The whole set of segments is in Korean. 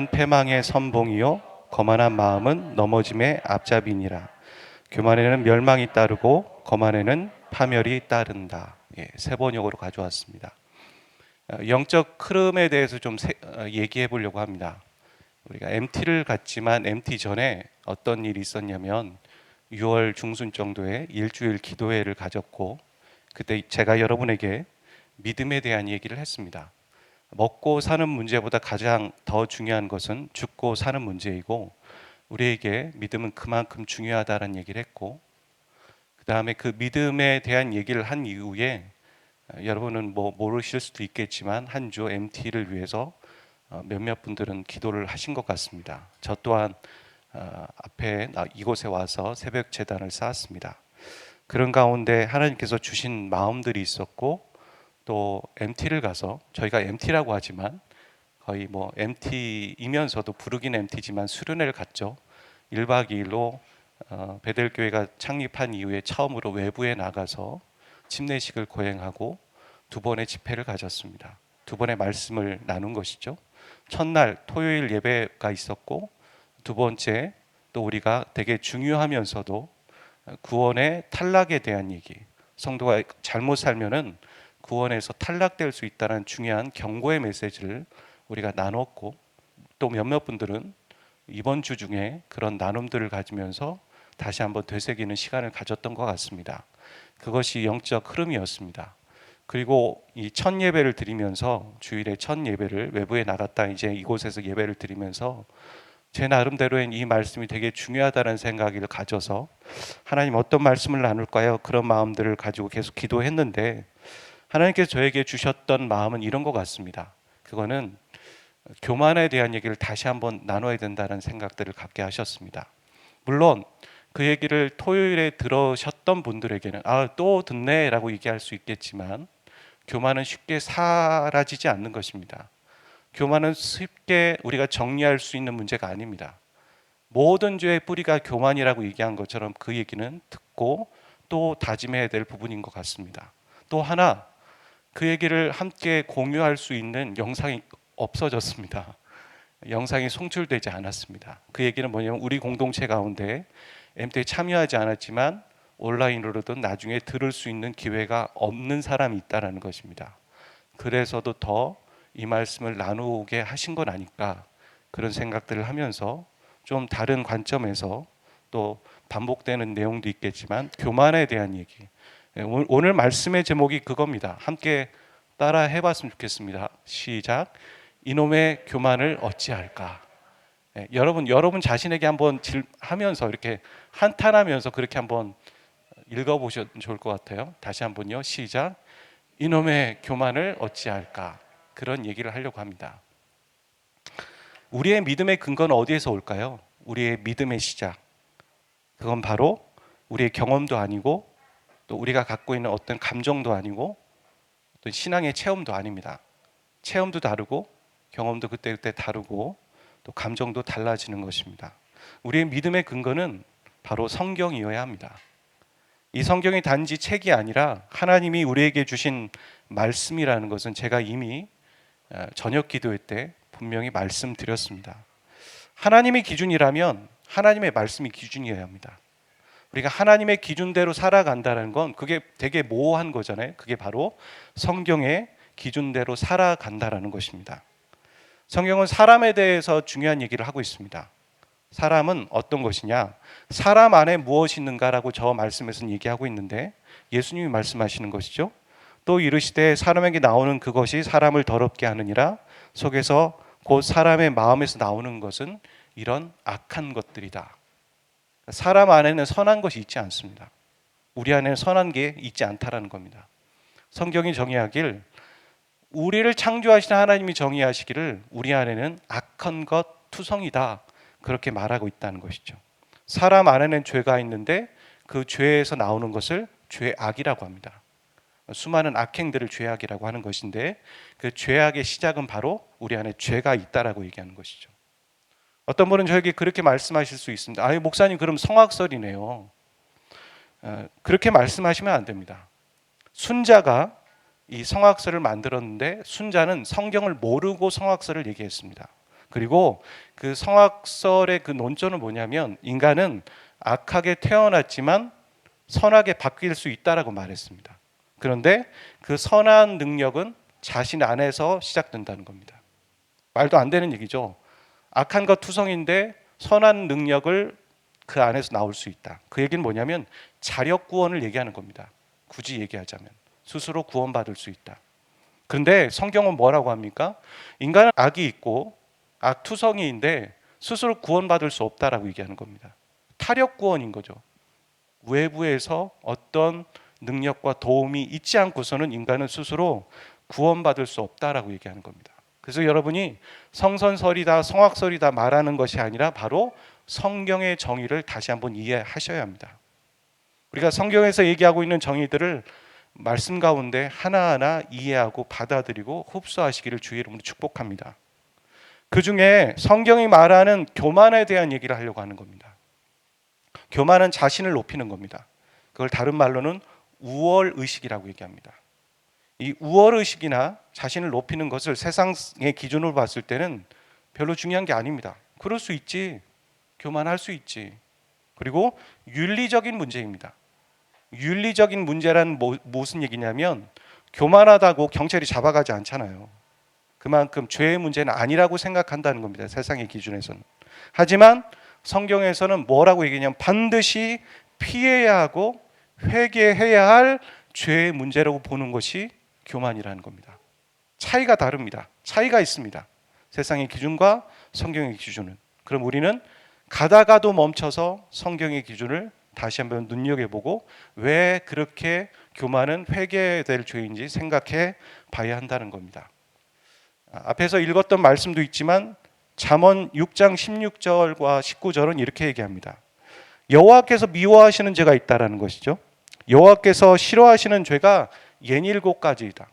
교만은 패망의 선봉이요 거만한 마음은 넘어짐의 앞잡이니라. 교만에는 멸망이 따르고 거만에는 파멸이 따른다. 세 번역으로 가져왔습니다. 영적 흐름에 대해서 좀 얘기해 보려고 합니다. 우리가 MT를 갔지만 MT 전에 어떤 일이 있었냐면 6월 중순 정도에 일주일 기도회를 가졌고, 그때 제가 여러분에게 믿음에 대한 얘기를 했습니다. 먹고 사는 문제보다 가장 더 중요한 것은 죽고 사는 문제이고, 우리에게 믿음은 그만큼 중요하다는 얘기를 했고, 그 다음에 그 믿음에 대한 얘기를 한 이후에 여러분은 모르실 수도 있겠지만 한 주 MT를 위해서 몇몇 분들은 기도를 하신 것 같습니다. 저 또한 앞에 이곳에 와서 새벽 제단을 쌓았습니다. 그런 가운데 하나님께서 주신 마음들이 있었고, 또 MT를 가서, 저희가 MT라고 하지만 거의 MT이면서도 부르긴 MT지만 수련회를 갔죠. 1박 2일로 베델교회가 창립한 이후에 처음으로 외부에 나가서 침례식을 거행하고 2번의 집회를 가졌습니다. 2번의 말씀을 나눈 것이죠. 첫날 토요일 예배가 있었고, 2번째 또 우리가 되게 중요하면서도 구원의 탈락에 대한 얘기, 성도가 잘못 살면은 구원에서 탈락될 수 있다는 중요한 경고의 메시지를 우리가 나눴고, 또 몇몇 분들은 이번 주 중에 그런 나눔들을 가지면서 다시 한번 되새기는 시간을 가졌던 것 같습니다. 그것이 영적 흐름이었습니다. 그리고 이 첫 예배를 드리면서, 주일에 첫 예배를 외부에 나갔다 이제 이곳에서 예배를 드리면서 제 나름대로엔 이 말씀이 되게 중요하다는 생각을 가져서 하나님 어떤 말씀을 나눌까요? 그런 마음들을 가지고 계속 기도했는데, 하나님께서 저에게 주셨던 마음은 이런 것 같습니다. 그거는 교만에 대한 얘기를 다시 한번 나눠야 된다는 생각들을 갖게 하셨습니다. 물론 그 얘기를 토요일에 들으셨던 분들에게는 또 듣네 라고 얘기할 수 있겠지만, 교만은 쉽게 사라지지 않는 것입니다. 교만은 쉽게 우리가 정리할 수 있는 문제가 아닙니다. 모든 죄의 뿌리가 교만이라고 얘기한 것처럼 그 얘기는 듣고 또 다짐해야 될 부분인 것 같습니다. 또 하나, 그 얘기를 함께 공유할 수 있는 영상이 없어졌습니다. 영상이 송출되지 않았습니다. 그 얘기는 뭐냐면, 우리 공동체 가운데 MT에 참여하지 않았지만 온라인으로도 나중에 들을 수 있는 기회가 없는 사람이 있다는 것입니다. 그래서도 더 이 말씀을 나누게 하신 건 아닐까, 그런 생각들을 하면서 좀 다른 관점에서 또 반복되는 내용도 있겠지만 교만에 대한 얘기, 오늘 말씀의 제목이 그겁니다. 함께 따라 해봤으면 좋겠습니다. 시작. 이놈의 교만을 어찌할까. 여러분 자신에게 한번 하면서 이렇게 한탄하면서 그렇게 한번 읽어보셔도 좋을 것 같아요. 다시 한번요. 시작. 이놈의 교만을 어찌할까. 그런 얘기를 하려고 합니다. 우리의 믿음의 근거는 어디에서 올까요? 우리의 믿음의 시작, 그건 바로 우리의 경험도 아니고 또 우리가 갖고 있는 어떤 감정도 아니고 또 신앙의 체험도 아닙니다. 체험도 다르고 경험도 그때그때 다르고 또 감정도 달라지는 것입니다. 우리의 믿음의 근거는 바로 성경이어야 합니다. 이 성경이 단지 책이 아니라 하나님이 우리에게 주신 말씀이라는 것은 제가 이미 저녁 기도회 때 분명히 말씀드렸습니다. 하나님의 기준이라면 하나님의 말씀이 기준이어야 합니다. 우리가 하나님의 기준대로 살아간다는 건 그게 되게 모호한 거잖아요. 그게 바로 성경의 기준대로 살아간다라는 것입니다. 성경은 사람에 대해서 중요한 얘기를 하고 있습니다. 사람은 어떤 것이냐, 사람 안에 무엇이 있는가라고 저 말씀에서는 얘기하고 있는데, 예수님이 말씀하시는 것이죠. 또 이르시되 사람에게 나오는 그것이 사람을 더럽게 하느니라. 속에서 곧 사람의 마음에서 나오는 것은 이런 악한 것들이다. 사람 안에는 선한 것이 있지 않습니다. 우리 안에는 선한 게 있지 않다라는 겁니다. 성경이 정의하길, 우리를 창조하신 하나님이 정의하시기를 우리 안에는 악한 것 투성이다, 그렇게 말하고 있다는 것이죠. 사람 안에는 죄가 있는데 그 죄에서 나오는 것을 죄악이라고 합니다. 수많은 악행들을 죄악이라고 하는 것인데, 그 죄악의 시작은 바로 우리 안에 죄가 있다라고 얘기하는 것이죠. 어떤 분은 저에게 그렇게 말씀하실 수 있습니다. 목사님, 그럼 성악설이네요. 그렇게 말씀하시면 안 됩니다. 순자가 이 성악설을 만들었는데, 순자는 성경을 모르고 성악설을 얘기했습니다. 그리고 그 성악설의 그 논조는 뭐냐면 인간은 악하게 태어났지만 선하게 바뀔 수 있다라고 말했습니다. 그런데 그 선한 능력은 자신 안에서 시작된다는 겁니다. 말도 안 되는 얘기죠. 악한 것 투성인데 선한 능력을 그 안에서 나올 수 있다. 그 얘기는 뭐냐면 자력 구원을 얘기하는 겁니다. 굳이 얘기하자면 스스로 구원받을 수 있다. 그런데 성경은 뭐라고 합니까? 인간은 악이 있고 악투성이인데 스스로 구원받을 수 없다라고 얘기하는 겁니다. 타력 구원인 거죠. 외부에서 어떤 능력과 도움이 있지 않고서는 인간은 스스로 구원받을 수 없다라고 얘기하는 겁니다. 그래서 여러분이 성선설이다 성악설이다 말하는 것이 아니라 바로 성경의 정의를 다시 한번 이해하셔야 합니다. 우리가 성경에서 얘기하고 있는 정의들을 말씀 가운데 하나하나 이해하고 받아들이고 흡수하시기를 주의 이름으로 축복합니다. 그 중에 성경이 말하는 교만에 대한 얘기를 하려고 하는 겁니다. 교만은 자신을 높이는 겁니다. 그걸 다른 말로는 우월의식이라고 얘기합니다. 이 우월의식이나 자신을 높이는 것을 세상의 기준으로 봤을 때는 별로 중요한 게 아닙니다. 그럴 수 있지. 교만할 수 있지. 그리고 윤리적인 문제입니다. 윤리적인 문제란 무슨 얘기냐면 교만하다고 경찰이 잡아가지 않잖아요. 그만큼 죄의 문제는 아니라고 생각한다는 겁니다. 세상의 기준에서는. 하지만 성경에서는 뭐라고 얘기하냐면 반드시 피해야 하고 회개해야 할 죄의 문제라고 보는 것이 교만이라는 겁니다. 차이가 다릅니다. 차이가 있습니다. 세상의 기준과 성경의 기준은. 그럼 우리는 가다가도 멈춰서 성경의 기준을 다시 한번 눈여겨보고 왜 그렇게 교만은 회개될 죄인지 생각해 봐야 한다는 겁니다. 앞에서 읽었던 말씀도 있지만 잠언 6장 16절과 19절은 이렇게 얘기합니다. 여호와께서 미워하시는 죄가 있다라는 것이죠. 여호와께서 싫어하시는 죄가 67가지이다.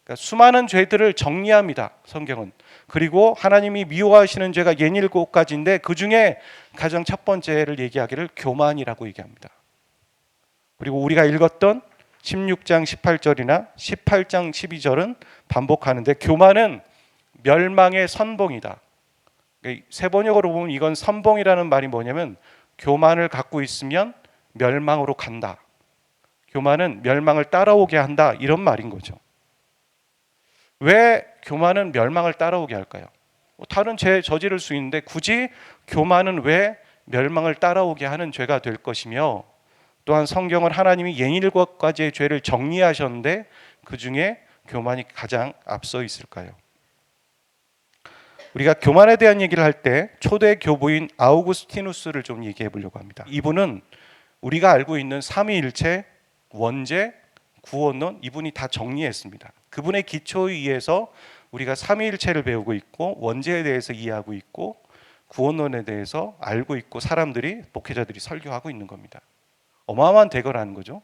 그러니까 수많은 죄들을 정리합니다. 성경은. 그리고 하나님이 미워하시는 죄가 67가지인데 그 중에 가장 첫 번째를 얘기하기를 교만이라고 얘기합니다. 그리고 우리가 읽었던 16장 18절이나 18장 12절은 반복하는데 교만은 멸망의 선봉이다. 세 번역으로 보면 이건 선봉이라는 말이 뭐냐면 교만을 갖고 있으면 멸망으로 간다. 교만은 멸망을 따라오게 한다. 이런 말인 거죠. 왜 교만은 멸망을 따라오게 할까요? 다른 죄 저지를 수 있는데 굳이 교만은 왜 멸망을 따라오게 하는 죄가 될 것이며 또한 성경은 하나님이 67가지의 죄를 정리하셨는데 그 중에 교만이 가장 앞서 있을까요? 우리가 교만에 대한 얘기를 할 때 초대 교부인 아우구스티누스를 좀 얘기해 보려고 합니다. 이분은 우리가 알고 있는 삼위일체, 원죄, 구원론 이분이 다 정리했습니다. 그분의 기초에 의해서 우리가 삼위일체를 배우고 있고 원죄에 대해서 이해하고 있고 구원론에 대해서 알고 있고 사람들이 목회자들이 설교하고 있는 겁니다. 어마어마한 대거라는 거죠.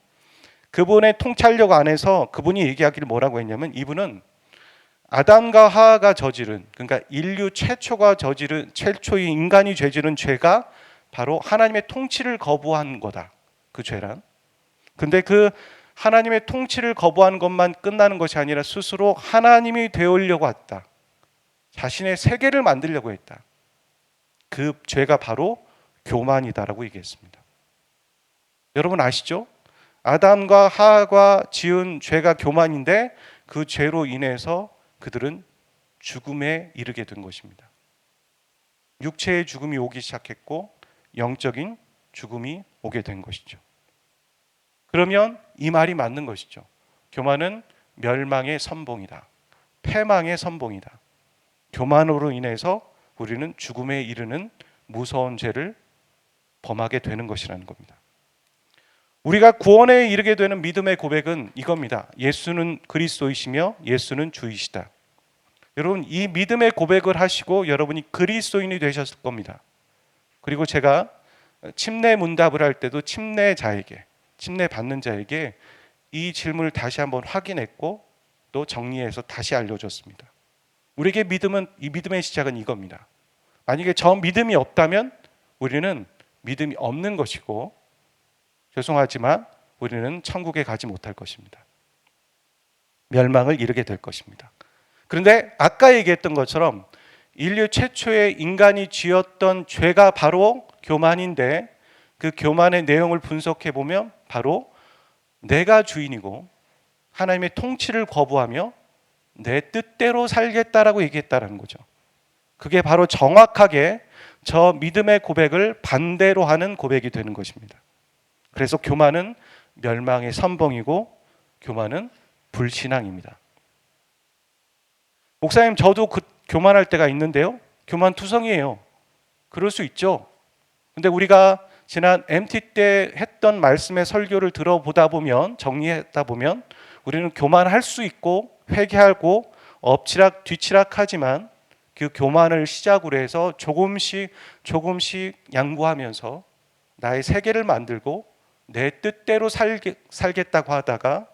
그분의 통찰력 안에서 그분이 얘기하기를 뭐라고 했냐면 이분은 아담과 하와가 저지른 그러니까 인류 최초가 저지른 최초의 인간이 저지른 죄가 바로 하나님의 통치를 거부한 거다. 그 죄란. 근데 그 하나님의 통치를 거부한 것만 끝나는 것이 아니라 스스로 하나님이 되으려고 했다. 자신의 세계를 만들려고 했다. 그 죄가 바로 교만이다라고 얘기했습니다. 여러분 아시죠? 아담과 하와가 지은 죄가 교만인데 그 죄로 인해서 그들은 죽음에 이르게 된 것입니다. 육체의 죽음이 오기 시작했고 영적인 죽음이 오게 된 것이죠. 그러면 이 말이 맞는 것이죠. 교만은 멸망의 선봉이다. 패망의 선봉이다. 교만으로 인해서 우리는 죽음에 이르는 무서운 죄를 범하게 되는 것이라는 겁니다. 우리가 구원에 이르게 되는 믿음의 고백은 이겁니다. 예수는 그리스도이시며 예수는 주이시다. 여러분 이 믿음의 고백을 하시고 여러분이 그리스도인이 되셨을 겁니다. 그리고 제가 침례 문답을 할 때도 침례자에게 침례 받는 자에게 이 질문을 다시 한번 확인했고 또 정리해서 다시 알려줬습니다. 우리에게 믿음은 이 믿음의 시작은 이겁니다. 만약에 저 믿음이 없다면 우리는 믿음이 없는 것이고 죄송하지만 우리는 천국에 가지 못할 것입니다. 멸망을 이루게 될 것입니다. 그런데 아까 얘기했던 것처럼 인류 최초의 인간이 지었던 죄가 바로 교만인데, 그 교만의 내용을 분석해 보면 바로 내가 주인이고 하나님의 통치를 거부하며 내 뜻대로 살겠다라고 얘기했다라는 거죠. 그게 바로 정확하게 저 믿음의 고백을 반대로 하는 고백이 되는 것입니다. 그래서 교만은 멸망의 선봉이고 교만은 불신앙입니다. 목사님, 저도 교만할 때가 있는데요. 교만투성이에요. 그럴 수 있죠. 근데 우리가 지난 MT 때 했던 말씀의 설교를 들어보다 보면, 정리했다 보면 우리는 교만할 수 있고 회개하고 엎치락 뒤치락 하지만 그 교만을 시작으로 해서 조금씩 양보하면서 나의 세계를 만들고 내 뜻대로 살겠다고 하다가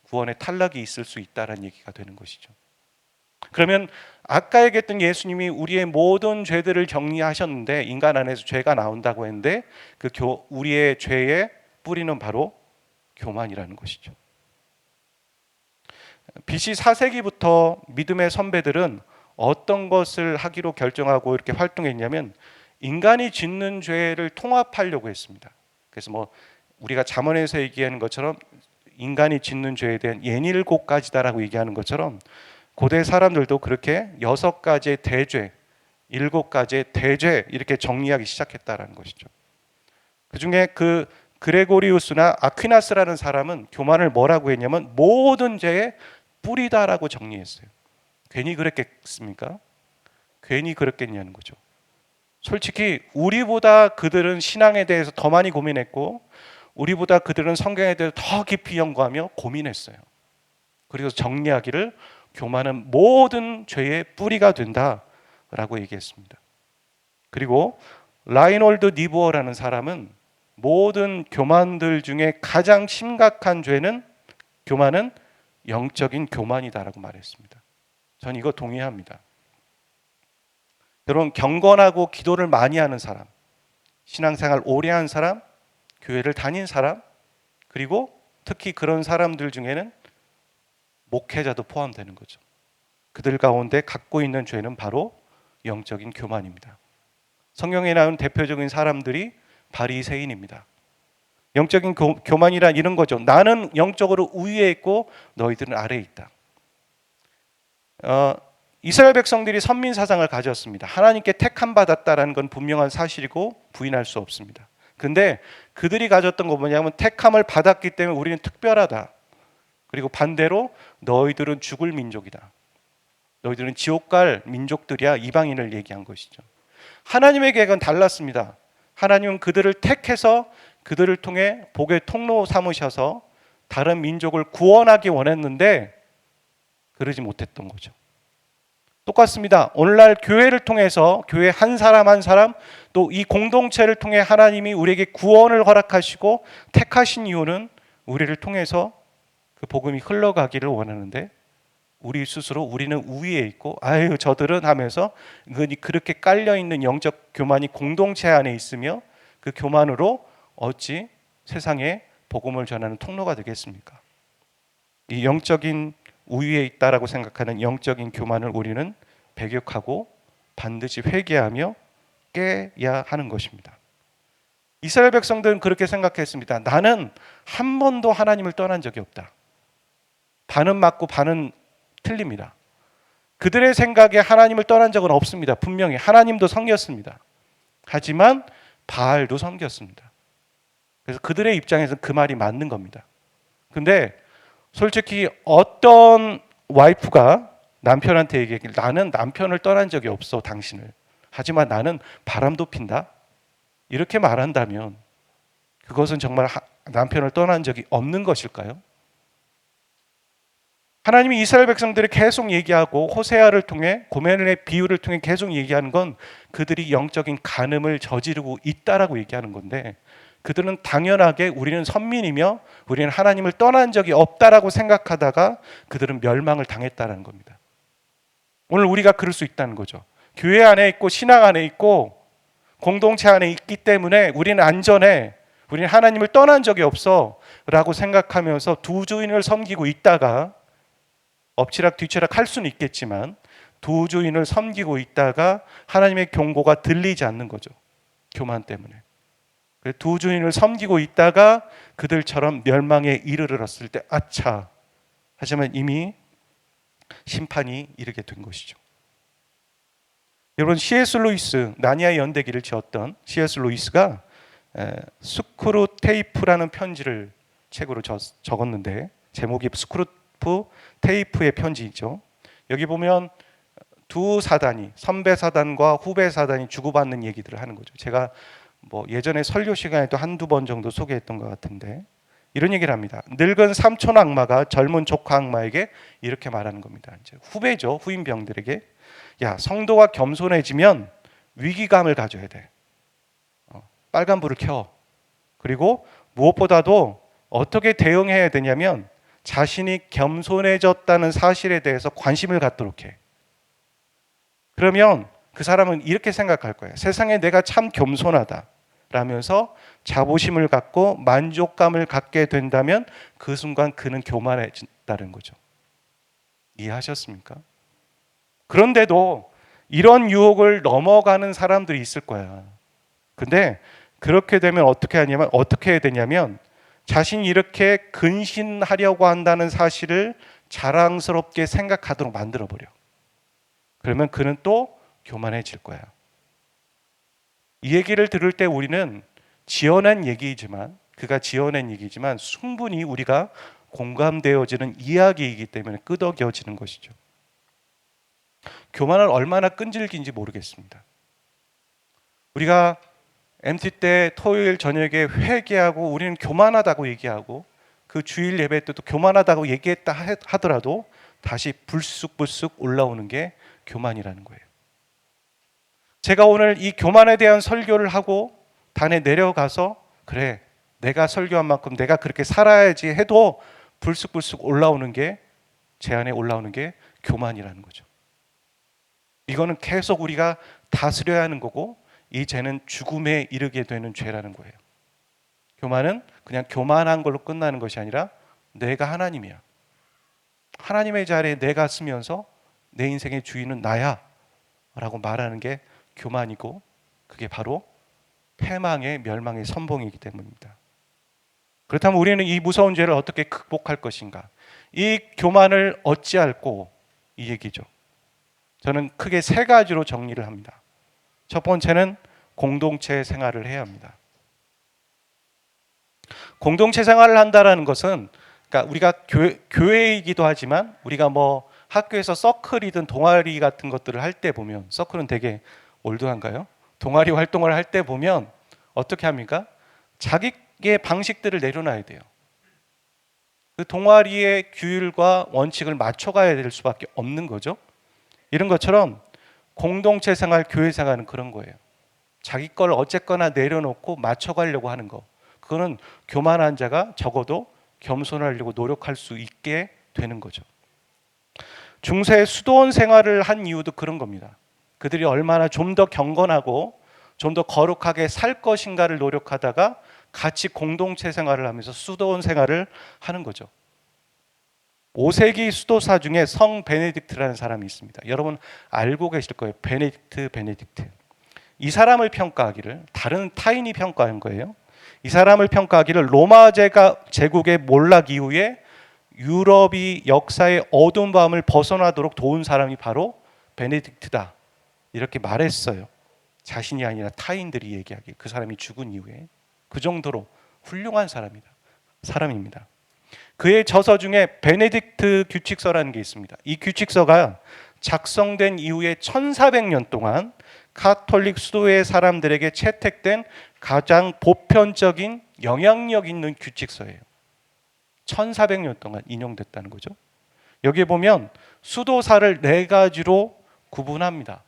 구원의 탈락이 있을 수 있다는 얘기가 되는 것이죠. 그러면 아까 얘기했던 예수님이 우리의 모든 죄들을 정리하셨는데, 인간 안에서 죄가 나온다고 했는데 우리의 죄의 뿌리는 바로 교만이라는 것이죠. BC 4세기부터 믿음의 선배들은 어떤 것을 하기로 결정하고 이렇게 활동했냐면 인간이 짓는 죄를 통합하려고 했습니다. 그래서 우리가 잠언에서 얘기하는 것처럼 인간이 짓는 죄에 대한 예닐곱 가지다라고 얘기하는 것처럼 고대 사람들도 그렇게 6가지의 대죄, 7가지의 대죄 이렇게 정리하기 시작했다라는 것이죠. 그중에 그 그레고리우스나 아퀴나스라는 사람은 교만을 뭐라고 했냐면 모든 죄의 뿌리다라고 정리했어요. 괜히 그랬겠습니까? 괜히 그랬겠냐는 거죠. 솔직히 우리보다 그들은 신앙에 대해서 더 많이 고민했고 우리보다 그들은 성경에 대해서 더 깊이 연구하며 고민했어요. 그리고 정리하기를 교만은 모든 죄의 뿌리가 된다라고 얘기했습니다. 그리고 라이놀드 니부어라는 사람은 모든 교만들 중에 가장 심각한 교만은 영적인 교만이다라고 말했습니다. 전 이거 동의합니다. 여러분, 경건하고 기도를 많이 하는 사람, 신앙생활 오래 한 사람, 교회를 다닌 사람, 그리고 특히 그런 사람들 중에는 목회자도 포함되는 거죠. 그들 가운데 갖고 있는 죄는 바로 영적인 교만입니다. 성경에 나온 대표적인 사람들이 바리새인입니다. 영적인 교만이란 이런 거죠. 나는 영적으로 우위에 있고 너희들은 아래에 있다. 이스라엘 백성들이 선민 사상을 가졌습니다. 하나님께 택함 받았다라는 건 분명한 사실이고 부인할 수 없습니다. 근데 그들이 가졌던 거 뭐냐면 택함을 받았기 때문에 우리는 특별하다. 그리고 반대로 너희들은 죽을 민족이다. 너희들은 지옥 갈 민족들이야. 이방인을 얘기한 것이죠. 하나님의 계획은 달랐습니다. 하나님은 그들을 택해서 그들을 통해 복의 통로 삼으셔서 다른 민족을 구원하기 원했는데 그러지 못했던 거죠. 똑같습니다. 오늘날 교회를 통해서 교회 한 사람 한 사람 또 이 공동체를 통해 하나님이 우리에게 구원을 허락하시고 택하신 이유는 우리를 통해서 그 복음이 흘러가기를 원하는데 우리 스스로 우리는 우위에 있고 아유 저들은 하면서 그렇게 깔려있는 영적 교만이 공동체 안에 있으며 그 교만으로 어찌 세상에 복음을 전하는 통로가 되겠습니까? 이 영적인 우위에 있다라고 생각하는 영적인 교만을 우리는 배격하고 반드시 회개하며 깨야 하는 것입니다. 이스라엘 백성들은 그렇게 생각했습니다. 나는 한 번도 하나님을 떠난 적이 없다. 반은 맞고 반은 틀립니다. 그들의 생각에 하나님을 떠난 적은 없습니다. 분명히 하나님도 섬겼습니다. 하지만 바알도 섬겼습니다. 그래서 그들의 입장에서는 그 말이 맞는 겁니다. 근데 솔직히 어떤 와이프가 남편한테 얘기하길 나는 남편을 떠난 적이 없어 당신을. 하지만 나는 바람도 핀다. 이렇게 말한다면 그것은 정말 남편을 떠난 적이 없는 것일까요? 하나님이 이스라엘 백성들이 계속 얘기하고 호세아를 통해 고멜의 비유를 통해 계속 얘기하는 건 그들이 영적인 간음을 저지르고 있다라고 얘기하는 건데 그들은 당연하게 우리는 선민이며 우리는 하나님을 떠난 적이 없다라고 생각하다가 그들은 멸망을 당했다는 겁니다. 오늘 우리가 그럴 수 있다는 거죠. 교회 안에 있고 신앙 안에 있고 공동체 안에 있기 때문에 우리는 안전해. 우리는 하나님을 떠난 적이 없어 라고 생각하면서 두 주인을 섬기고 있다가 엎치락 뒤치락 할 수는 있겠지만 두 주인을 섬기고 있다가 하나님의 경고가 들리지 않는 거죠. 교만 때문에. 두 주인을 섬기고 있다가 그들처럼 멸망에 이르렀을 때 아차 하지만 이미 심판이 이르게 된 것이죠. 여러분 C.S. 루이스, 나니아의 연대기를 지었던 C.S. 루이스가 스크루테이프라는 편지를 책으로 적었는데 제목이 스크루프 테이프의 편지이죠. 여기 보면 두 사단이 선배 사단과 후배 사단이 주고받는 얘기들을 하는 거죠. 제가 뭐 예전에 설교 시간에도 한두 번 정도 소개했던 것 같은데 이런 얘기를 합니다. 늙은 삼촌 악마가 젊은 조카 악마에게 이렇게 말하는 겁니다. 이제 후배죠. 후임병들에게 야, 성도가 겸손해지면 위기감을 가져야 돼. 빨간불을 켜. 그리고 무엇보다도 어떻게 대응해야 되냐면 자신이 겸손해졌다는 사실에 대해서 관심을 갖도록 해. 그러면 그 사람은 이렇게 생각할 거예요. 세상에 내가 참 겸손하다 라면서 자부심을 갖고 만족감을 갖게 된다면 그 순간 그는 교만해진다는 거죠. 이해하셨습니까? 그런데도 이런 유혹을 넘어가는 사람들이 있을 거야. 근데 그렇게 되면 어떻게 해야 되냐면 자신이 이렇게 근신하려고 한다는 사실을 자랑스럽게 생각하도록 만들어버려. 그러면 그는 또 교만해질 거야. 이 얘기를 들을 때 우리는 지어낸 얘기이지만 그가 지어낸 얘기지만 충분히 우리가 공감되어지는 이야기이기 때문에 끄덕여지는 것이죠. 교만은 얼마나 끈질긴지 모르겠습니다. 우리가 MT 때 토요일 저녁에 회개하고 우리는 교만하다고 얘기하고 그 주일 예배 때도 교만하다고 얘기했다 하더라도 다시 불쑥불쑥 올라오는 게 교만이라는 거예요. 제가 오늘 이 교만에 대한 설교를 하고 단에 내려가서 그래 내가 설교한 만큼 내가 그렇게 살아야지 해도 불쑥불쑥 올라오는 게 제 안에 올라오는 게 교만이라는 거죠. 이거는 계속 우리가 다스려야 하는 거고 이 죄는 죽음에 이르게 되는 죄라는 거예요. 교만은 그냥 교만한 걸로 끝나는 것이 아니라 내가 하나님이야. 하나님의 자리에 내가 쓰면서 내 인생의 주인은 나야 라고 말하는 게 교만이고 그게 바로 패망의 멸망의 선봉이기 때문입니다. 그렇다면 우리는 이 무서운 죄를 어떻게 극복할 것인가? 이 교만을 어찌할꼬 이 얘기죠. 저는 크게 세 가지로 정리를 합니다. 첫 번째는 공동체 생활을 해야 합니다. 공동체 생활을 한다라는 것은 그러니까 우리가 교회이기도 하지만 우리가 뭐 학교에서 서클이든 동아리 같은 것들을 할 때 보면 서클은 되게 올드한가요? 동아리 활동을 할 때 보면 어떻게 합니까? 자기의 방식들을 내려놔야 돼요. 그 동아리의 규율과 원칙을 맞춰가야 될 수밖에 없는 거죠. 이런 것처럼 공동체 생활, 교회 생활은 그런 거예요. 자기 걸 어쨌거나 내려놓고 맞춰가려고 하는 거. 그거는 교만한 자가 적어도 겸손하려고 노력할 수 있게 되는 거죠. 중세 수도원 생활을 한 이유도 그런 겁니다. 그들이 얼마나 좀 더 경건하고 좀 더 거룩하게 살 것인가를 노력하다가 같이 공동체 생활을 하면서 수도원 생활을 하는 거죠. 5세기 수도사 중에 성 베네딕트라는 사람이 있습니다. 여러분 알고 계실 거예요. 베네딕트. 이 사람을 평가하기를 다른 타인이 평가한 거예요. 이 사람을 평가하기를 로마 제국의 몰락 이후에 유럽이 역사의 어두운 밤을 벗어나도록 도운 사람이 바로 베네딕트다. 이렇게 말했어요. 자신이 아니라 타인들이 얘기하기. 그 사람이 죽은 이후에 그 정도로 훌륭한 사람입니다. 그의 저서 중에 베네딕트 규칙서라는 게 있습니다. 이 규칙서가 작성된 이후에 1400년 동안 가톨릭 수도의 사람들에게 채택된 가장 보편적인 영향력 있는 규칙서예요. 1400년 동안 인용됐다는 거죠. 여기에 보면 수도사를 네 가지로 구분합니다.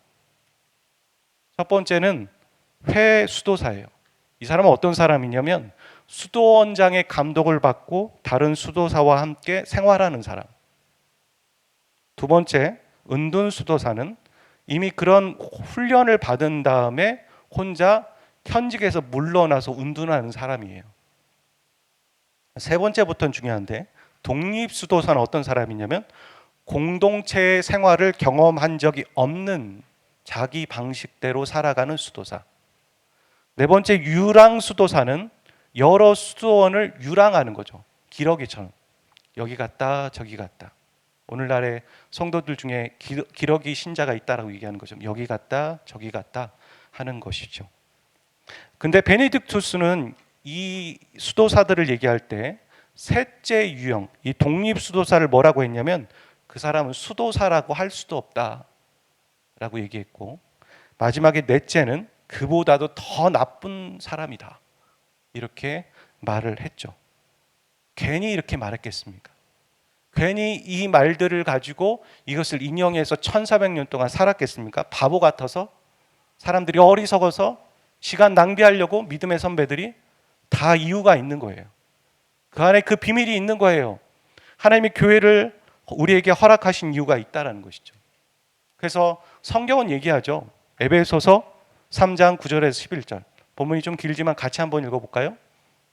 첫 번째는 회수도사예요. 이 사람은 어떤 사람이냐면 수도원장의 감독을 받고 다른 수도사와 함께 생활하는 사람. 두 번째, 은둔수도사는 이미 그런 훈련을 받은 다음에 혼자 현직에서 물러나서 은둔하는 사람이에요. 세 번째부터는 중요한데 독립수도사는 어떤 사람이냐면 공동체 생활을 경험한 적이 없는 자기 방식대로 살아가는 수도사. 네 번째, 유랑 수도사는 여러 수도원을 유랑하는 거죠. 기러기처럼 여기 갔다 저기 갔다. 오늘날의 성도들 중에 기러기 신자가 있다라고 얘기하는 거죠. 여기 갔다 저기 갔다 하는 것이죠. 근데 베네딕투스는 이 수도사들을 얘기할 때 셋째 유형, 이 독립 수도사를 뭐라고 했냐면 그 사람은 수도사라고 할 수도 없다라고 얘기했고, 마지막에 넷째는 그보다도 더 나쁜 사람이다 이렇게 말을 했죠. 괜히 이렇게 말했겠습니까? 괜히 이 말들을 가지고 이것을 인용해서 1400년 동안 살았겠습니까? 바보 같아서, 사람들이 어리석어서, 시간 낭비하려고 믿음의 선배들이 다 이유가 있는 거예요. 그 안에 그 비밀이 있는 거예요. 하나님의 교회를 우리에게 허락하신 이유가 있다는 것이죠. 그래서 성경은 얘기하죠. 에베소서 3장 9절에서 11절. 본문이 좀 길지만 같이 한번 읽어볼까요?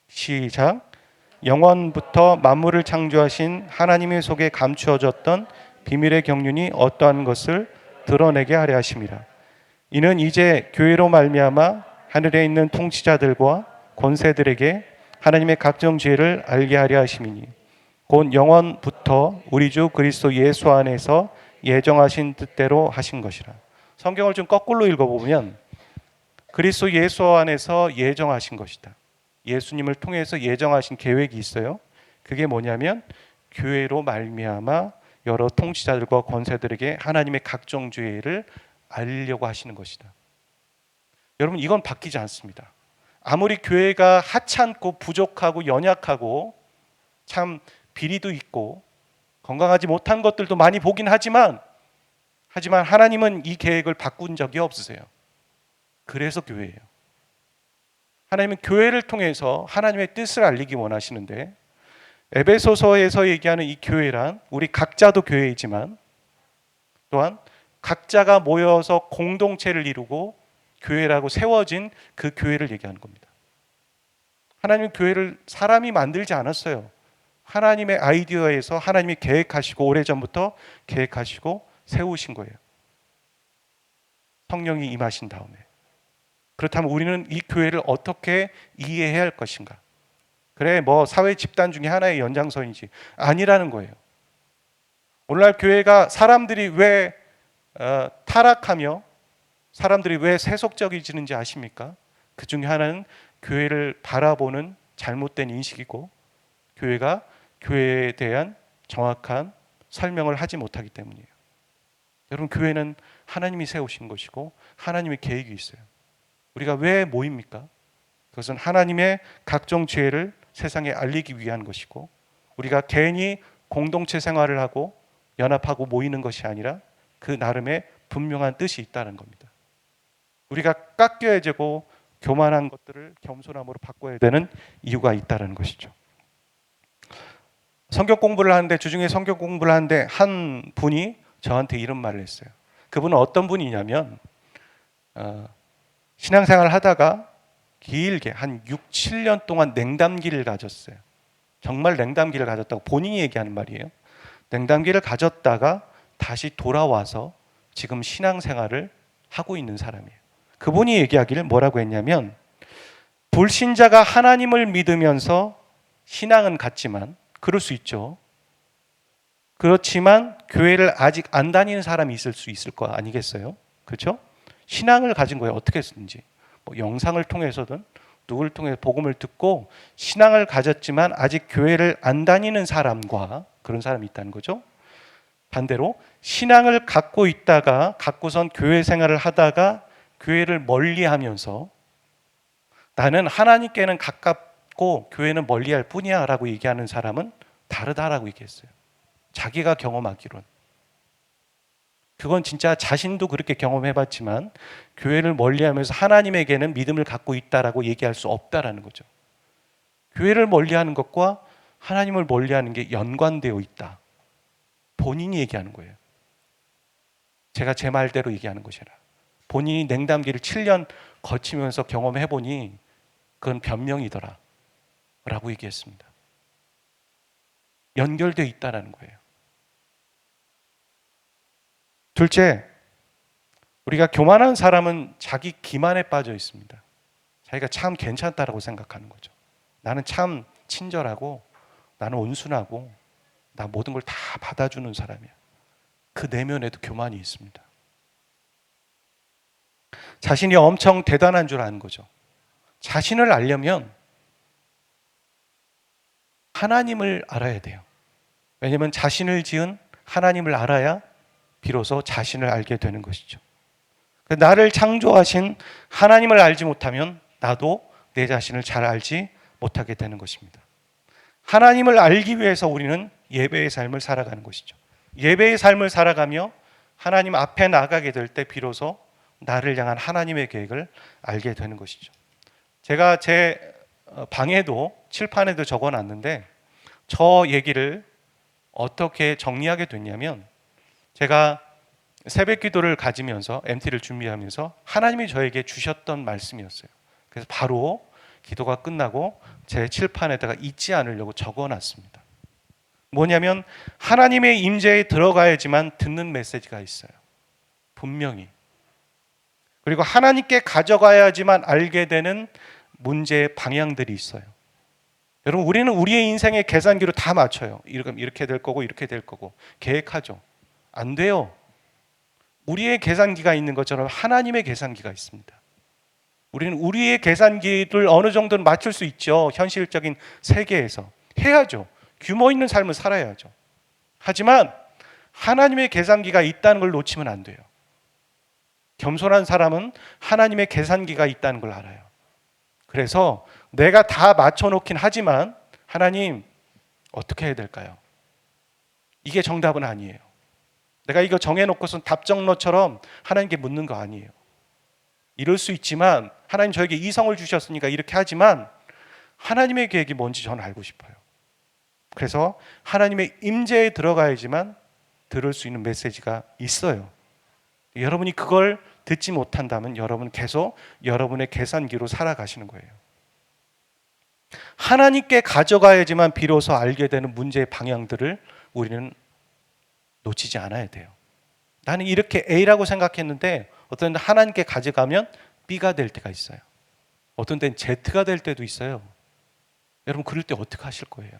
시작. 영원부터 만물을 창조하신 하나님의 속에 감추어졌던 비밀의 경륜이 어떠한 것을 드러내게 하려 하심이라. 이는 이제 교회로 말미암아 하늘에 있는 통치자들과 권세들에게 하나님의 각종 지혜를 알게 하려 하심이니 곧 영원부터 우리 주 그리스도 예수 안에서 예정하신 뜻대로 하신 것이라. 성경을 좀 거꾸로 읽어보면 그리스도 예수 안에서 예정하신 것이다. 예수님을 통해서 예정하신 계획이 있어요. 그게 뭐냐면 교회로 말미암아 여러 통치자들과 권세들에게 하나님의 각종 지혜를 알리려고 하시는 것이다. 여러분, 이건 바뀌지 않습니다. 아무리 교회가 하찮고 부족하고 연약하고 참 비리도 있고 건강하지 못한 것들도 많이 보긴 하지만 하나님은 이 계획을 바꾼 적이 없으세요. 그래서 교회예요. 하나님은 교회를 통해서 하나님의 뜻을 알리기 원하시는데, 에베소서에서 얘기하는 이 교회란 우리 각자도 교회이지만 또한 각자가 모여서 공동체를 이루고 교회라고 세워진 그 교회를 얘기하는 겁니다. 하나님은 교회를 사람이 만들지 않았어요. 하나님의 아이디어에서 하나님이 계획하시고 오래전부터 계획하시고 세우신 거예요. 성령이 임하신 다음에. 그렇다면 우리는 이 교회를 어떻게 이해해야 할 것인가? 그래, 뭐 사회 집단 중에 하나의 연장선이지. 아니라는 거예요. 오늘날 교회가 사람들이 왜 타락하며 사람들이 왜 세속적이지는지 아십니까? 그 중에 하나는 교회를 바라보는 잘못된 인식이고 교회가 교회에 대한 정확한 설명을 하지 못하기 때문이에요. 여러분, 교회는 하나님이 세우신 것이고 하나님의 계획이 있어요. 우리가 왜 모입니까? 그것은 하나님의 각종 지혜를 세상에 알리기 위한 것이고 우리가 괜히 공동체 생활을 하고 연합하고 모이는 것이 아니라 그 나름의 분명한 뜻이 있다는 겁니다. 우리가 깎여야 되고 교만한 것들을 겸손함으로 바꿔야 되는 이유가 있다는 것이죠. 성경 공부를 하는데 주중에 성경 공부를 하는데 한 분이 저한테 이런 말을 했어요. 그분은 어떤 분이냐면 신앙생활을 하다가 길게 한 6, 7년 동안 냉담기를 가졌어요. 정말 냉담기를 가졌다고 본인이 얘기하는 말이에요. 냉담기를 가졌다가 다시 돌아와서 지금 신앙생활을 하고 있는 사람이에요. 그분이 얘기하기를 뭐라고 했냐면 불신자가 하나님을 믿으면서 신앙은 같지만 그럴 수 있죠. 그렇지만 교회를 아직 안 다니는 사람이 있을 수 있을 거 아니겠어요? 그렇죠? 신앙을 가진 거예요. 어떻게 했는지. 뭐 영상을 통해서든 누구를 통해 복음을 듣고 신앙을 가졌지만 아직 교회를 안 다니는 사람과 그런 사람이 있다는 거죠. 반대로 신앙을 갖고선 교회 생활을 하다가 교회를 멀리하면서 나는 하나님께는 가깝고 교회는 멀리할 뿐이야 라고 얘기하는 사람은 다르다라고 얘기했어요. 자기가 경험하기론. 그건 진짜 자신도 그렇게 경험해봤지만 교회를 멀리하면서 하나님에게는 믿음을 갖고 있다라고 얘기할 수 없다라는 거죠. 교회를 멀리하는 것과 하나님을 멀리하는 게 연관되어 있다. 본인이 얘기하는 거예요. 제가 제 말대로 얘기하는 것이라. 본인이 냉담기를 7년 거치면서 경험해보니 그건 변명이더라 라고 얘기했습니다. 연결되어 있다는 거예요. 둘째, 우리가 교만한 사람은 자기 기만에 빠져 있습니다. 자기가 참 괜찮다라고 생각하는 거죠. 나는 참 친절하고, 나는 온순하고, 나 모든 걸 다 받아주는 사람이야. 그 내면에도 교만이 있습니다. 자신이 엄청 대단한 줄 아는 거죠. 자신을 알려면 하나님을 알아야 돼요. 왜냐하면 자신을 지은 하나님을 알아야 비로소 자신을 알게 되는 것이죠. 나를 창조하신 하나님을 알지 못하면 나도 내 자신을 잘 알지 못하게 되는 것입니다. 하나님을 알기 위해서 우리는 예배의 삶을 살아가는 것이죠. 예배의 삶을 살아가며 하나님 앞에 나가게 될 때 비로소 나를 향한 하나님의 계획을 알게 되는 것이죠. 제가 제 방에도 칠판에도 적어놨는데 저 얘기를 어떻게 정리하게 됐냐면, 제가 새벽 기도를 가지면서 MT를 준비하면서 하나님이 저에게 주셨던 말씀이었어요. 그래서 바로 기도가 끝나고 제 칠판에다가 잊지 않으려고 적어놨습니다. 뭐냐면 하나님의 임재에 들어가야지만 듣는 메시지가 있어요. 분명히. 그리고 하나님께 가져가야지만 알게 되는 문제의 방향들이 있어요. 여러분, 우리는 우리의 인생의 계산기로 다 맞춰요. 이렇게 될 거고 이렇게 될 거고 계획하죠. 안 돼요. 우리의 계산기가 있는 것처럼 하나님의 계산기가 있습니다. 우리는 우리의 계산기를 어느 정도는 맞출 수 있죠. 현실적인 세계에서 해야죠. 규모 있는 삶을 살아야죠. 하지만 하나님의 계산기가 있다는 걸 놓치면 안 돼요. 겸손한 사람은 하나님의 계산기가 있다는 걸 알아요. 그래서 내가 다 맞춰놓긴 하지만 하나님, 어떻게 해야 될까요? 이게 정답은 아니에요. 내가 이거 정해놓고선 답정너처럼 하나님께 묻는 거 아니에요. 이럴 수 있지만 하나님 저에게 이성을 주셨으니까 이렇게 하지만 하나님의 계획이 뭔지 저는 알고 싶어요. 그래서 하나님의 임재에 들어가야지만 들을 수 있는 메시지가 있어요. 여러분이 그걸 듣지 못한다면 여러분은 계속 여러분의 계산기로 살아가시는 거예요. 하나님께 가져가야지만 비로소 알게 되는 문제의 방향들을 우리는 놓치지 않아야 돼요. 나는 이렇게 A라고 생각했는데 어떤 때는 하나님께 가져가면 B가 될 때가 있어요. 어떤 때는 Z가 될 때도 있어요. 여러분, 그럴 때 어떻게 하실 거예요?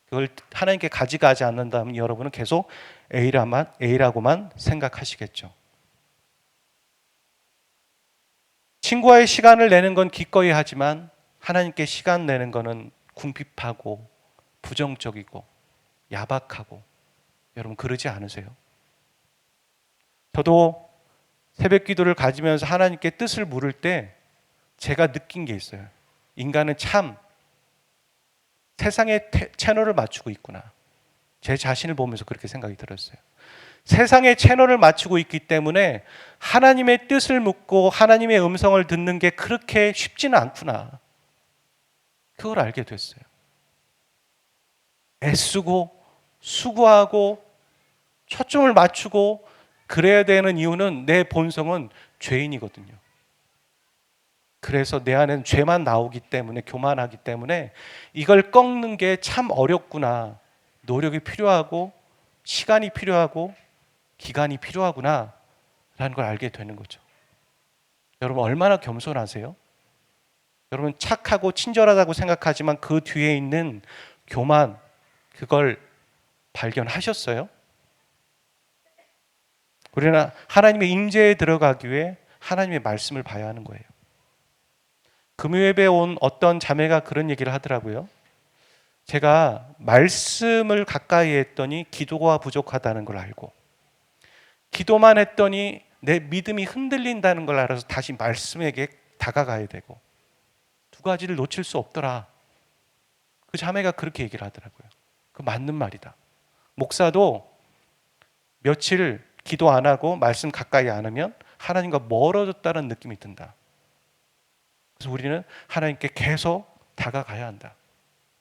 그걸 하나님께 가져가지 않는다면 여러분은 계속 A라고만 생각하시겠죠. 친구와의 시간을 내는 건 기꺼이 하지만 하나님께 시간 내는 거는 궁핍하고 부정적이고 야박하고, 여러분 그러지 않으세요? 저도 새벽 기도를 가지면서 하나님께 뜻을 물을 때 제가 느낀 게 있어요. 인간은 참 세상의 채널을 맞추고 있구나. 제 자신을 보면서 그렇게 생각이 들었어요. 세상의 채널을 맞추고 있기 때문에 하나님의 뜻을 묻고 하나님의 음성을 듣는 게 그렇게 쉽지는 않구나. 그걸 알게 됐어요. 애쓰고 수고하고 초점을 맞추고 그래야 되는 이유는 내 본성은 죄인이거든요. 그래서 내 안에는 죄만 나오기 때문에, 교만하기 때문에 이걸 꺾는 게 참 어렵구나. 노력이 필요하고 시간이 필요하고 기간이 필요하구나 라는 걸 알게 되는 거죠. 여러분, 얼마나 겸손하세요? 여러분, 착하고 친절하다고 생각하지만 그 뒤에 있는 교만, 그걸 발견하셨어요? 우리는 하나님의 임재에 들어가기 위해 하나님의 말씀을 봐야 하는 거예요. 금요예배에 온 어떤 자매가 그런 얘기를 하더라고요. 제가 말씀을 가까이 했더니 기도가 부족하다는 걸 알고, 기도만 했더니 내 믿음이 흔들린다는 걸 알아서 다시 말씀에게 다가가야 되고, 두 가지를 놓칠 수 없더라. 그 자매가 그렇게 얘기를 하더라고요. 그 맞는 말이다. 목사도 며칠 기도 안 하고 말씀 가까이 안 하면 하나님과 멀어졌다는 느낌이 든다. 그래서 우리는 하나님께 계속 다가가야 한다.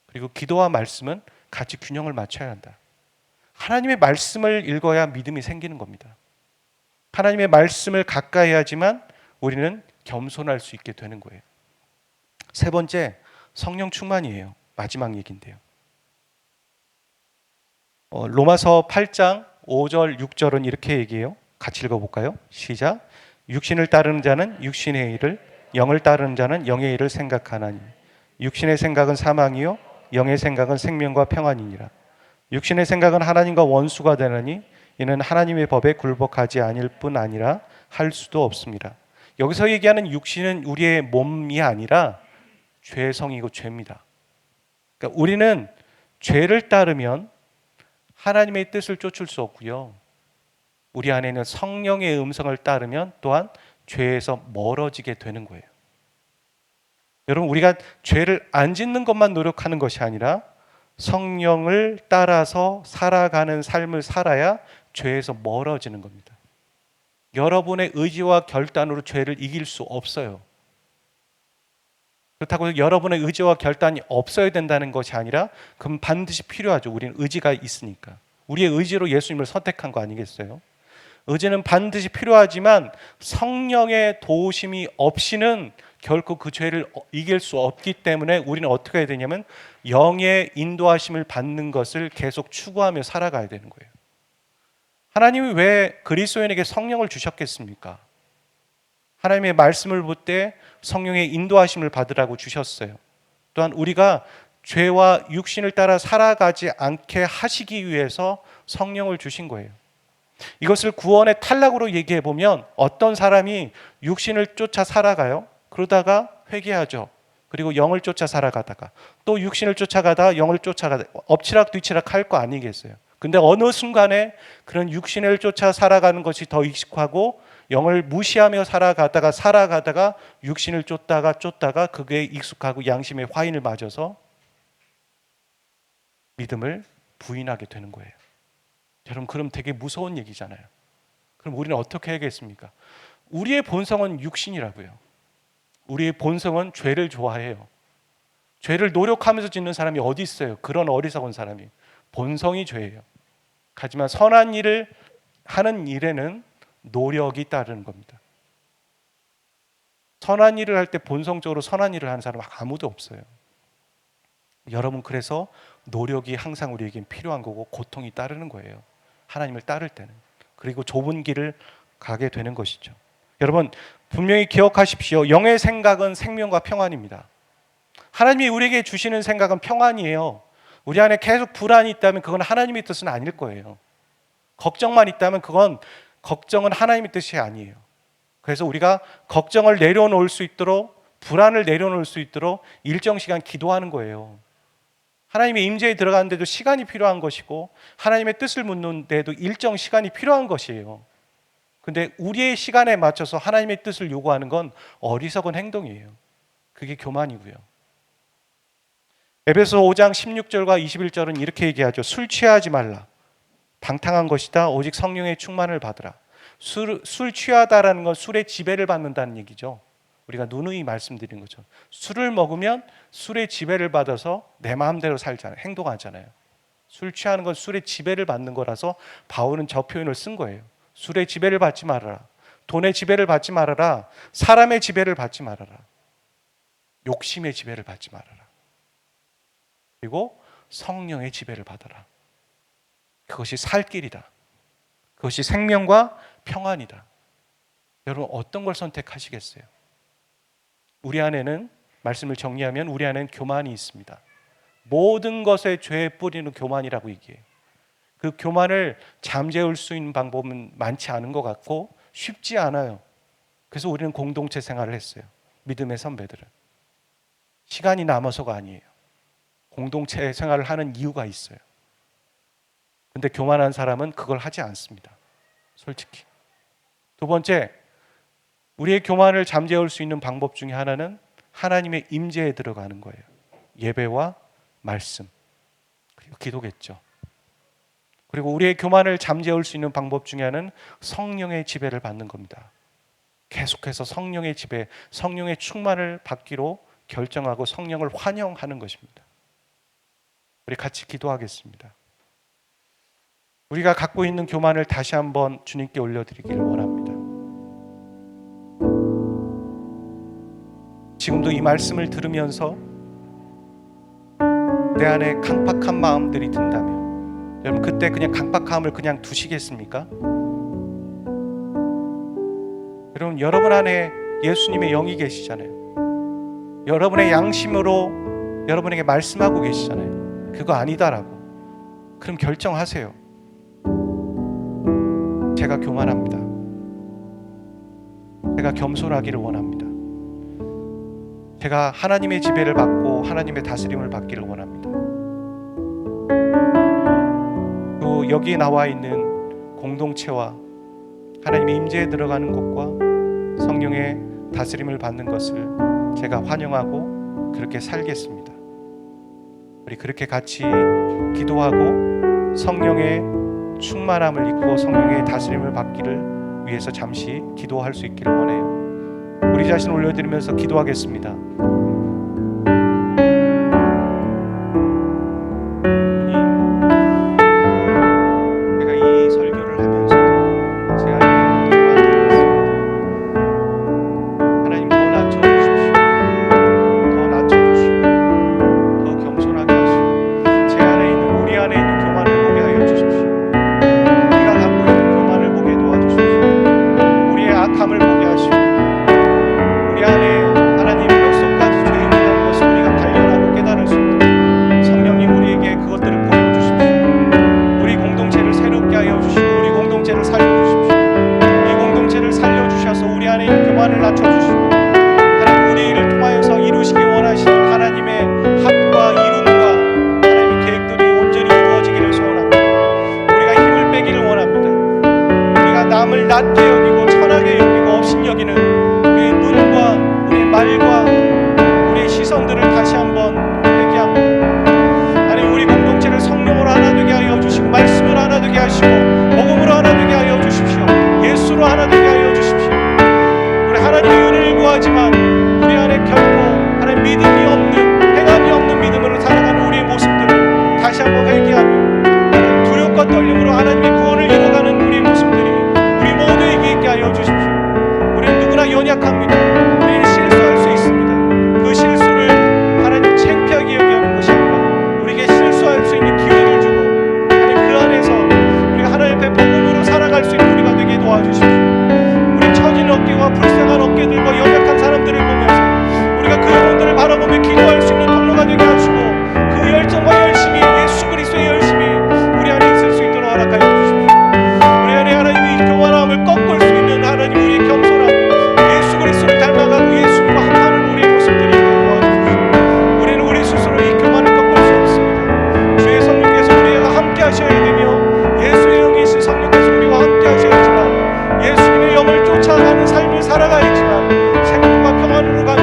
그리고 기도와 말씀은 같이 균형을 맞춰야 한다. 하나님의 말씀을 읽어야 믿음이 생기는 겁니다. 하나님의 말씀을 가까이 하지만 우리는 겸손할 수 있게 되는 거예요. 세 번째, 성령 충만이에요. 마지막 얘기인데요. 로마서 8장 5절 6절은 이렇게 얘기해요. 같이 읽어볼까요? 시작. 육신을 따르는 자는 육신의 일을, 영을 따르는 자는 영의 일을 생각하나니 육신의 생각은 사망이요 영의 생각은 생명과 평안이니라. 육신의 생각은 하나님과 원수가 되느니 이는 하나님의 법에 굴복하지 아닐 뿐 아니라 할 수도 없습니다. 여기서 얘기하는 육신은 우리의 몸이 아니라 죄성이고 죄입니다. 그러니까 우리는 죄를 따르면 하나님의 뜻을 쫓을 수 없고요. 우리 안에 있는 성령의 음성을 따르면 또한 죄에서 멀어지게 되는 거예요. 여러분, 우리가 죄를 안 짓는 것만 노력하는 것이 아니라 성령을 따라서 살아가는 삶을 살아야 죄에서 멀어지는 겁니다. 여러분의 의지와 결단으로 죄를 이길 수 없어요. 그렇다고 여러분의 의지와 결단이 없어야 된다는 것이 아니라 그건 반드시 필요하죠. 우리는 의지가 있으니까. 우리의 의지로 예수님을 선택한 거 아니겠어요? 의지는 반드시 필요하지만 성령의 도우심이 없이는 결코 그 죄를 이길 수 없기 때문에 우리는 어떻게 해야 되냐면 영의 인도하심을 받는 것을 계속 추구하며 살아가야 되는 거예요. 하나님이 왜 그리스도인에게 성령을 주셨겠습니까? 하나님의 말씀을 볼 때 성령의 인도하심을 받으라고 주셨어요. 또한 우리가 죄와 육신을 따라 살아가지 않게 하시기 위해서 성령을 주신 거예요. 이것을 구원의 탈락으로 얘기해 보면 어떤 사람이 육신을 쫓아 살아가요? 그러다가 회개하죠. 그리고 영을 쫓아 살아가다가 또 육신을 쫓아가다가 영을 쫓아가다 엎치락 뒤치락 할 거 아니겠어요? 근데 어느 순간에 그런 육신을 쫓아 살아가는 것이 더 익숙하고 영을 무시하며 살아가다가 육신을 쫓다가 그게 익숙하고 양심의 화인을 맞아서 믿음을 부인하게 되는 거예요. 여러분, 그럼 되게 무서운 얘기잖아요. 그럼 우리는 어떻게 해야겠습니까? 우리의 본성은 육신이라고요. 우리의 본성은 죄를 좋아해요. 죄를 노력하면서 짓는 사람이 어디 있어요? 그런 어리석은 사람이. 본성이 죄예요. 하지만 선한 일을 하는 일에는 노력이 따르는 겁니다. 선한 일을 할 때 본성적으로 선한 일을 하는 사람 아무도 없어요. 여러분, 그래서 노력이 항상 우리에겐 필요한 거고 고통이 따르는 거예요. 하나님을 따를 때는. 그리고 좁은 길을 가게 되는 것이죠. 여러분, 분명히 기억하십시오. 영의 생각은 생명과 평안입니다. 하나님이 우리에게 주시는 생각은 평안이에요. 우리 안에 계속 불안이 있다면 그건 하나님의 뜻은 아닐 거예요. 걱정만 있다면 그건 걱정은 하나님의 뜻이 아니에요. 그래서 우리가 걱정을 내려놓을 수 있도록, 불안을 내려놓을 수 있도록 일정 시간 기도하는 거예요. 하나님의 임재에 들어가는데도 시간이 필요한 것이고 하나님의 뜻을 묻는 데도 일정 시간이 필요한 것이에요. 근데 우리의 시간에 맞춰서 하나님의 뜻을 요구하는 건 어리석은 행동이에요. 그게 교만이고요. 에베소 5장 16절과 21절은 이렇게 얘기하죠. 술 취하지 말라. 방탕한 것이다. 오직 성령의 충만을 받으라. 술 취하다라는 건 술의 지배를 받는다는 얘기죠. 우리가 누누이 말씀드린 거죠. 술을 먹으면 술의 지배를 받아서 내 마음대로 살잖아요. 행동하잖아요. 술 취하는 건 술의 지배를 받는 거라서 바울은 저 표현을 쓴 거예요. 술의 지배를 받지 말아라. 돈의 지배를 받지 말아라. 사람의 지배를 받지 말아라. 욕심의 지배를 받지 말아라. 그리고 성령의 지배를 받아라. 그것이 살 길이다. 그것이 생명과 평안이다. 여러분, 어떤 걸 선택하시겠어요? 우리 안에는, 말씀을 정리하면 우리 안에는 교만이 있습니다. 모든 것의 죄의 뿌리는 교만이라고 얘기해요. 그 교만을 잠재울 수 있는 방법은 많지 않은 것 같고 쉽지 않아요. 그래서 우리는 공동체 생활을 했어요. 믿음의 선배들은. 시간이 남아서가 아니에요. 공동체 생활을 하는 이유가 있어요. 근데 교만한 사람은 그걸 하지 않습니다. 솔직히. 두 번째, 우리의 교만을 잠재울 수 있는 방법 중에 하나는 하나님의 임재에 들어가는 거예요. 예배와 말씀, 그리고 기도겠죠. 그리고 우리의 교만을 잠재울 수 있는 방법 중에 하나는 성령의 지배를 받는 겁니다. 계속해서 성령의 지배, 성령의 충만을 받기로 결정하고 성령을 환영하는 것입니다. 우리 같이 기도하겠습니다. 우리가 갖고 있는 교만을 다시 한번 주님께 올려드리기를 원합니다. 지금도 이 말씀을 들으면서 내 안에 강팍한 마음들이 든다면 여러분, 그때 그냥 강팍함을 그냥 두시겠습니까? 여러분, 여러분 안에 예수님의 영이 계시잖아요. 여러분의 양심으로 여러분에게 말씀하고 계시잖아요. 그거 아니다라고. 그럼 결정하세요. 제가 교만합니다. 제가 겸손하기를 원합니다. 제가 하나님의 지배를 받고 하나님의 다스림을 받기를 원합니다. 또 여기에 나와 있는 공동체와 하나님의 임재에 들어가는 것과 성령의 다스림을 받는 것을 제가 환영하고 그렇게 살겠습니다. 우리 그렇게 같이 기도하고 성령의 충만함을 입고 성령의 다스림을 받기를 위해서 잠시 기도할 수 있기를 원해요. 우리 자신 올려드리면서 기도하겠습니다. 남을 낮게 여기고 천하게 여기고 업신여기는 우리의 눈과 우리의 말과 우리의 시선들을 다시 한번 회개합니다. 하나님, 우리 공동체를 성령으로 하나 되게 하여 주시고 말씀으로 하나 되게 하시고 복음으로 하나 되게 하여 주십시오. 예수로 하나 되게 하여 주십시오. 우리 하나님의 은혜를 구하지만 우리 안에 결코 하나님 믿음이 없는, 행함이 없는 믿음으로 살아가는 우리의 모습들을 다시 한번 회개하며 두렵과 떨림으로 하나님의 구원을 이뤄가는 우리의 모습들이 우리 모두에게 있게 하여 주십시오. 우리는 누구나 연약합니다. 우리는 실수할 수 있습니다. 그 실수를 하나님 창피하게 여기는 것이 아니라 우리에게 실수할 수 있는 기회를 주고 하나님 그 안에서 우리가 하나님 앞에 복음으로 살아갈 수 있는 우리가 되게 도와주십시오. 우리 처진 어깨와 불쌍한 어깨들과 연약한 사람들을 보면서 우리가 그 영혼들을 바라보며 기도할 수 있는 통로가 되게 하시고 그 열정과 열심이 예수 그리스도의 열심이 우리 안에 있을 수 있도록 허락하여 주십시오. 우리 안에 하나님의 교만함을 꺾을 수 있는 하나님 우리의 겸손함, 예수 그리스도를 닮아가고 예수님과 합하는 우리의 모습들이 있게 도와주십시오. 우리는 우리 스스로 이 교만을 꺾을 수 없습니다. 주의 성령께서 우리와 함께 하셔야 되며 예수의 영이신 성령께서 우리와 함께 하셔야지만 예수님의 영을 쫓아가는 삶을 살아가야지만 생명과 평안으로 가며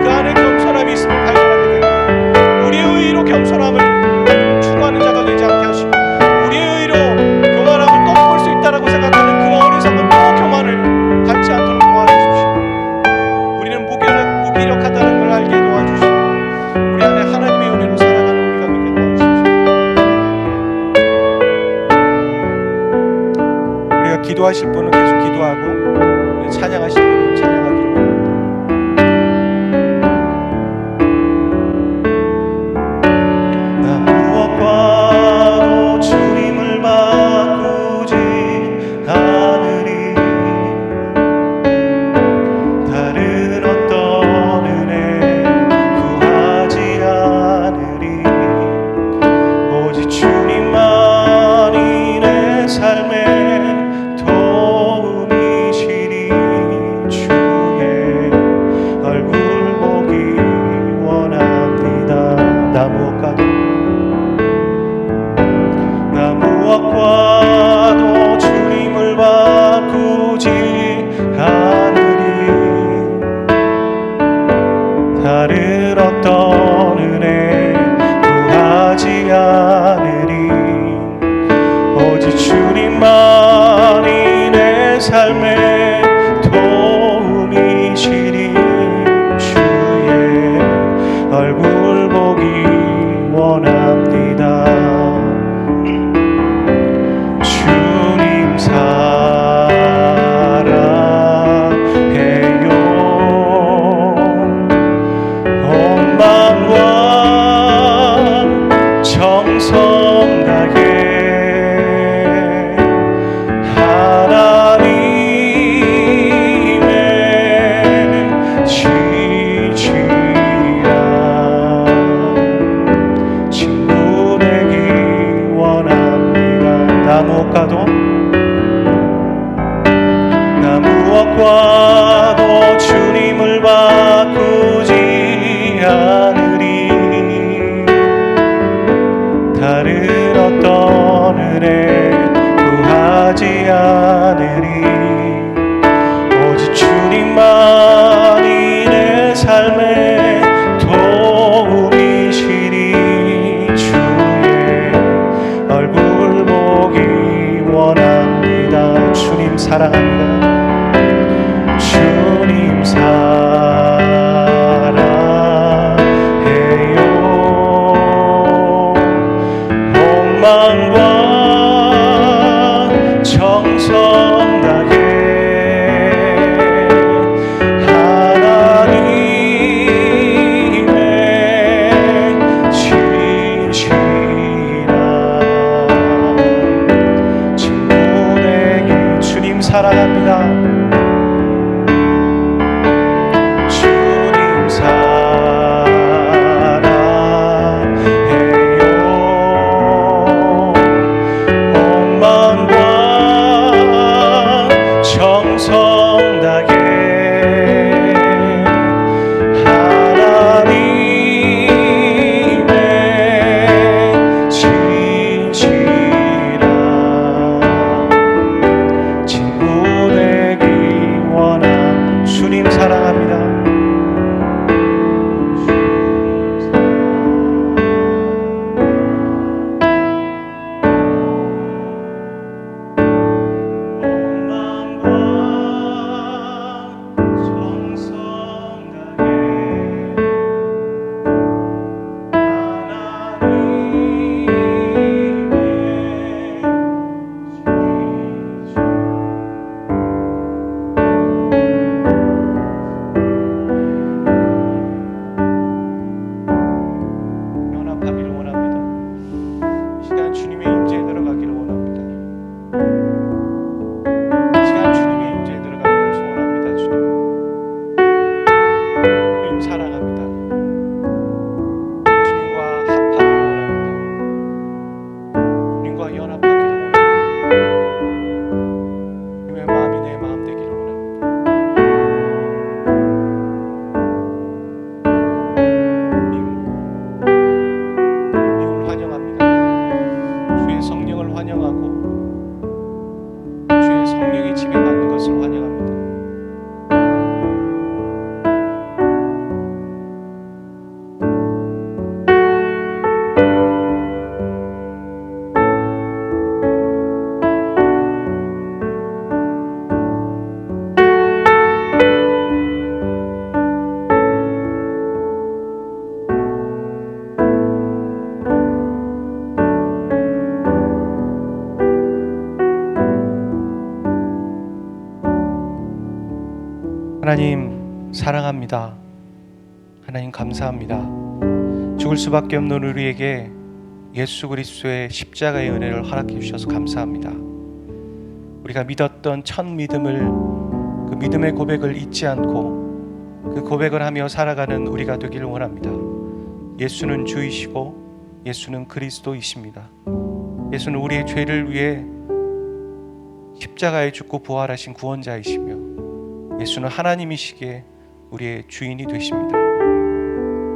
그 안에 겸손함이 있음을 발견하게 됩니다. 우리의 의로 겸손함을 추구하는 자가 되지 않게 하시고 우리의 의로 교만함을 꺾을 수 있다라고 생각하는 그 어리석은 또 교만을 갖지 않도록 도와주십시오. 우리는 무기력하다는 걸 알게 도와주시고 우리 안에 하나님의 은혜로 살아가는 우리가 되게 도와주십시오. 우리가 기도하실 분은 계속 기도하고 찬양하실 분은 찬양하기를 원합니다. 무엇과도 주님을 바꾸지 않으리. 다른 어떤 은혜 구하지 않으리. 오직 주님만이 내 삶의 도움이시니 주의 얼굴 보기 원합니다. 나 무엇과도 주님을 바꾸지 않으리. 다른 어떤 은혜 구하지 않으리. 오직 주님만이 내 삶의 도움이시니 주의 얼굴 보기 원합니다. 주님 사랑해요. 온 마음과 정성 다해 하나님 삶의 도움이시니 주의 얼굴 보기 원합니다. 주님 사랑합니다. 주님 사랑해요. 욕망과 정성 다해 하나님의 진실한 친구 되기 주님 사랑합니다. 주님 사랑해요. 욕망과 정성 다해 하나님의 진실한 친구 되기 원한 주님 사랑합니다. 연합하기를 원합니다. 이 시간 주님의 임재에 들어가기를 원합니다. 이 시간 주님의 임재에 들어가기를 소원합니다. 주님 사랑합니다. 주님과 합하기를 원합니다. 주님과 연합하기를 원합니다. 주님의 마음이 내 마음 되기를 원합니다. 주님을 환영합니다. 주의 성령을 환영하고 주의 성령의 지배받는 것을 환영합니다. 하나님 사랑합니다. 하나님 감사합니다. 죽을 수밖에 없는 우리에게 예수 그리스도의 십자가의 은혜를 허락해 주셔서 감사합니다. 우리가 믿었던 첫 믿음을 그 믿음의 고백을 잊지 않고 그 고백을 하며 살아가는 우리가 되기를 원합니다. 예수는 주이시고 예수는 그리스도이십니다. 예수는 우리의 죄를 위해 십자가에 죽고 부활하신 구원자이시며 예수는 하나님이시기에 우리의 주인이 되십니다.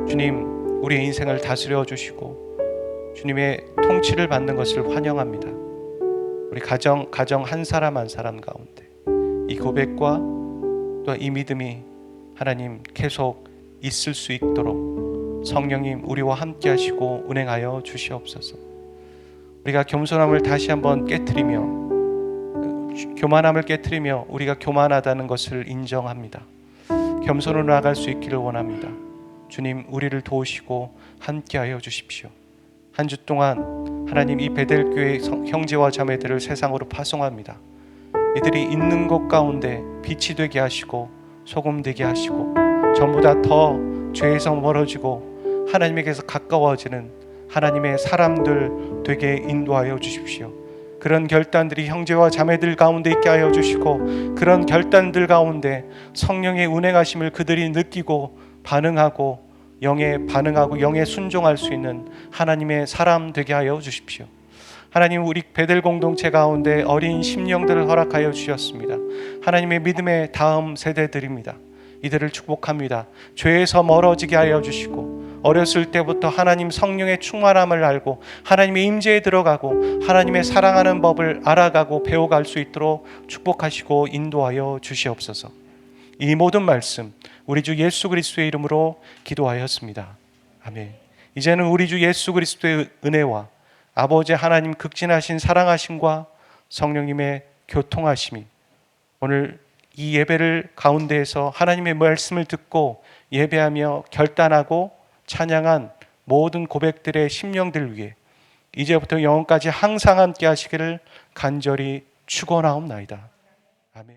주님, 우리의 인생을 다스려 주시고 주님의 통치를 받는 것을 환영합니다. 우리 가정 한 사람 한 사람 가운데 이 고백과 또 이 믿음이 하나님 계속 있을 수 있도록 성령님 우리와 함께 하시고 운행하여 주시옵소서. 우리가 겸손함을 다시 한번 깨트리며 교만함을 깨트리며 우리가 교만하다는 것을 인정합니다. 겸손으로 나아갈 수 있기를 원합니다. 주님, 우리를 도우시고 함께하여 주십시오. 한 주 동안 하나님 이 베델교회 형제와 자매들을 세상으로 파송합니다. 이들이 있는 곳 가운데 빛이 되게 하시고 소금 되게 하시고 전보다 더 죄에서 멀어지고 하나님에게서 가까워지는 하나님의 사람들 되게 인도하여 주십시오. 그런 결단들이 형제와 자매들 가운데 있게 하여 주시고 그런 결단들 가운데 성령의 운행하심을 그들이 느끼고 반응하고 영에 순종할 수 있는 하나님의 사람 되게 하여 주십시오. 하나님, 우리 베델 공동체 가운데 어린 심령들을 허락하여 주셨습니다. 하나님의 믿음의 다음 세대들입니다. 이들을 축복합니다. 죄에서 멀어지게 하여 주시고 어렸을 때부터 하나님 성령의 충만함을 알고 하나님의 임재에 들어가고 하나님의 사랑하는 법을 알아가고 배워갈 수 있도록 축복하시고 인도하여 주시옵소서. 이 모든 말씀 우리 주 예수 그리스도의 이름으로 기도하였습니다. 아멘. 이제는 우리 주 예수 그리스도의 은혜와 아버지 하나님 극진하신 사랑하심과 성령님의 교통하심이 오늘 이 예배를 가운데에서 하나님의 말씀을 듣고 예배하며 결단하고 찬양한 모든 고백들의 심령들 위해 이제부터 영원까지 항상 함께 하시기를 간절히 축원하옵나이다. 아멘.